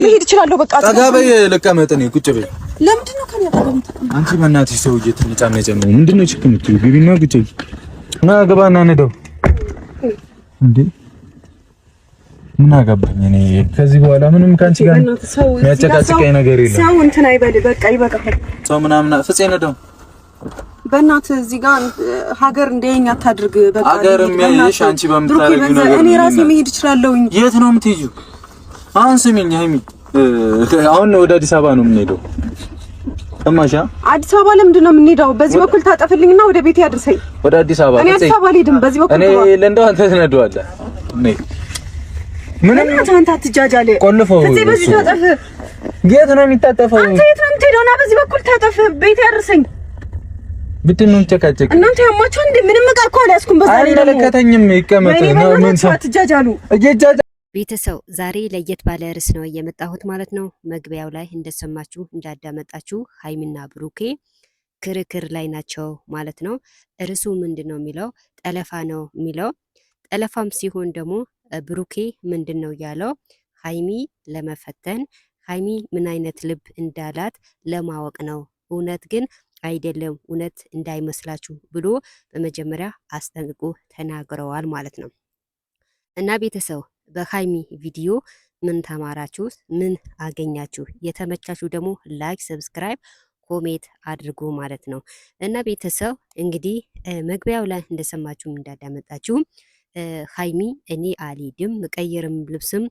መሄድ እችላለሁ። በቃ ጠጋበይ ልቀመጥ ነው። ቁጭ በይ። ለምንድን ነው ከኔ አጠገብ? አንቺ በእናትሽ ሰው እየተነጫነጨ ነው። ምንድን ነው ችግር የምትይው? ግቢና ቁጭ በይ። ና ገባና ነደው እንዴ ምን አገባኝ እኔ ከዚህ በኋላ ምንም ካንቺ ጋር የሚያጨቃጭቀኝ ነገር የለም። ሰው እንትን አይበል። በቃ ይበቃል። ሰው ምናምን ፍፄ ነደው በእናትህ እዚህ ጋር ሀገር እንደኛ አታድርግ። በቃ ሀገር የሚያይሽ አንቺ በምታረጊው ነገር እኔ ራሴ መሄድ እችላለሁኝ። የት ነው የምትሄጂው? አሁን ስሚኝ ሀይሚ፣ አሁን ወደ አዲስ አበባ ነው የምንሄደው። እማሻ አዲስ አበባ ለምንድን ነው የምንሄደው? በዚህ በኩል ታጠፍልኝና ወደ ቤቴ አድርሰኝ። ወደ አዲስ አበባ እኔ አዲስ አበባ አልሄድም። በዚህ በኩል እኔ ለእንደው አንተ ትነደዋለህ። ምንም አንተ አትጃጃለ። ቆልፈው እዚህ በዚህ ታጠፍ። የት ነው የሚታጠፈው? አንተ የት ነው የምትሄደው? ና በዚህ በኩል ታጠፍ፣ ቤቴ አድርሰኝ። ምንድነው ጨቃጨቅ? እናንተ ያማችሁ እንዴ? ምንም ዕቃ እኮ አልያዝኩም። በዛ ላይ አይመለከተኝም። ይቀመጥ ነው ምን አትጃጃሉ። ቤተሰብ ዛሬ ለየት ባለ ርዕስ ነው የመጣሁት ማለት ነው። መግቢያው ላይ እንደሰማችሁ እንዳዳመጣችሁ ሀይሚና ብሩኬ ክርክር ላይ ናቸው ማለት ነው። ርዕሱ ምንድን ነው የሚለው ጠለፋ ነው የሚለው። ጠለፋም ሲሆን ደግሞ ብሩኬ ምንድን ነው ያለው? ሀይሚ ለመፈተን ሀይሚ ምን አይነት ልብ እንዳላት ለማወቅ ነው። እውነት ግን አይደለም፣ እውነት እንዳይመስላችሁ ብሎ በመጀመሪያ አስጠንቅቆ ተናግረዋል ማለት ነው። እና ቤተሰብ በሀይሚ ቪዲዮ ምን ተማራችሁ? ምን አገኛችሁ? የተመቻችሁ ደግሞ ላይክ፣ ሰብስክራይብ፣ ኮሜንት አድርጉ ማለት ነው። እና ቤተሰብ እንግዲህ መግቢያው ላይ እንደሰማችሁም እንዳዳመጣችሁ ሀይሚ እኔ አልሄድም፣ መቀየርም ልብስም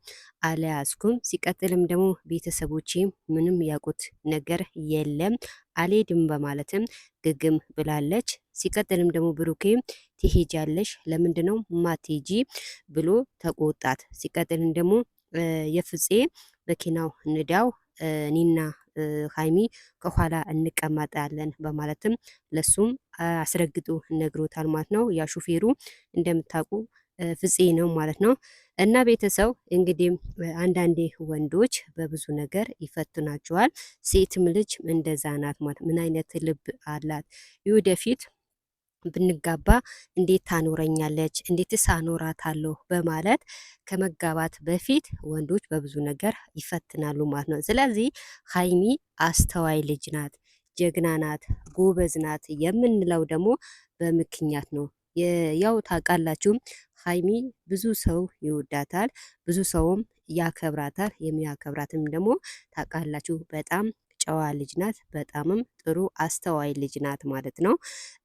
አልያዝኩም፣ ሲቀጥልም ደግሞ ቤተሰቦቼም ምንም ያውቁት ነገር የለም አልሄድም በማለትም ግግም ብላለች። ሲቀጥልም ደግሞ ብሩኬም ትሄጃለሽ ለምንድን ነው ማትሄጂ ብሎ ተቆጣት። ሲቀጥልም ደግሞ የፍፄ መኪናው ንዳው እኔና ሀይሚ ከኋላ እንቀመጣለን በማለትም ለሱም አስረግጦ ነግሮታል ማለት ነው። ያ ሹፌሩ እንደምታውቁ ፍፄ ነው ማለት ነው። እና ቤተሰብ እንግዲህ አንዳንዴ ወንዶች በብዙ ነገር ይፈትናቸዋል። ሴትም ልጅ እንደዛ ናት ማለት ምን አይነት ልብ አላት ወደፊት ብንጋባ እንዴት ታኖረኛለች እንዴትስ አኖራታለሁ በማለት ከመጋባት በፊት ወንዶች በብዙ ነገር ይፈትናሉ ማለት ነው። ስለዚህ ሀይሚ አስተዋይ ልጅ ናት፣ ጀግና ናት፣ ጎበዝ ናት የምንለው ደግሞ በምክንያት ነው። ያው ታውቃላችሁ ሀይሚ ብዙ ሰው ይወዳታል፣ ብዙ ሰውም ያከብራታል። የሚያከብራትም ደግሞ ታውቃላችሁ በጣም ጨዋ ልጅ ናት፣ በጣምም ጥሩ አስተዋይ ልጅ ናት ማለት ነው።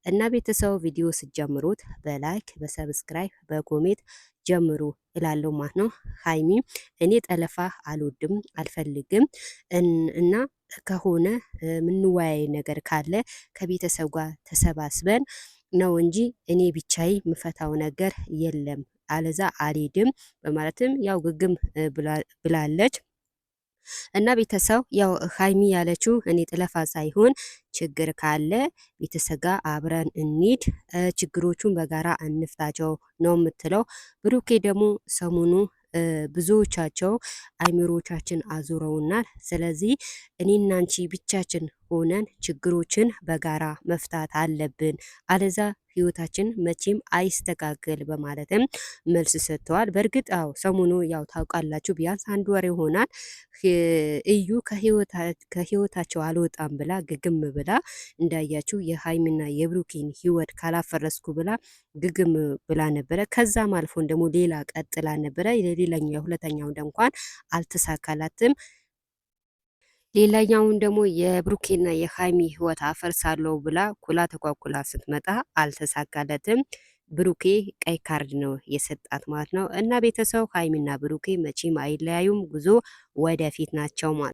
እና ቤተሰብ ቪዲዮ ስጀምሩት በላይክ በሰብስክራይብ በኮሜንት ጀምሩ እላለሁ ማለት ነው። ሀይሚ እኔ ጠለፋ አልወድም አልፈልግም እና ከሆነ ምንወያይ ነገር ካለ ከቤተሰብ ጋር ተሰባስበን ነው እንጂ እኔ ብቻዬ ምፈታው ነገር የለም አለዛ አልሄድም በማለትም ያው ግግም ብላለች። እና ቤተሰብ ያው ሀይሚ ያለችው እኔ ጥለፋ ሳይሆን ችግር ካለ ቤተሰብ ጋር አብረን እንሂድ፣ ችግሮቹን በጋራ እንፍታቸው ነው የምትለው። ብሩኬ ደግሞ ሰሞኑ ብዙዎቻቸው አይምሮቻችን አዙረውናል። ስለዚህ እኔና አንቺ ብቻችን ሆነን ችግሮችን በጋራ መፍታት አለብን፣ አለዛ ህይወታችን መቼም አይስተካከል በማለትም መልስ ሰጥተዋል። በእርግጥ አዎ ሰሞኑ ያው ታውቃላችሁ ቢያንስ አንድ ወር ይሆናል እዩ ከህይወታቸው አልወጣም ብላ ግግም ብላ እንዳያችሁ የሀይሚና የብሩኬን ህይወት ካላፈረስኩ ብላ ግግም ብላ ነበረ። ከዛም አልፎን ደግሞ ሌላ ቀጥላ ነበረ። ሌላኛው ሁለተኛው እንኳን አልተሳካላትም። ሌላኛውን ደግሞ የብሩኬና የሀይሚ ህይወት አፈርሳለሁ ብላ ኩላ ተኳኩላ ስትመጣ አልተሳካለትም። ብሩኬ ቀይ ካርድ ነው የሰጣት ማለት ነው። እና ቤተሰብ ሀይሚና ብሩኬ መቼም አይለያዩም፣ ጉዞ ወደፊት ናቸው ማለት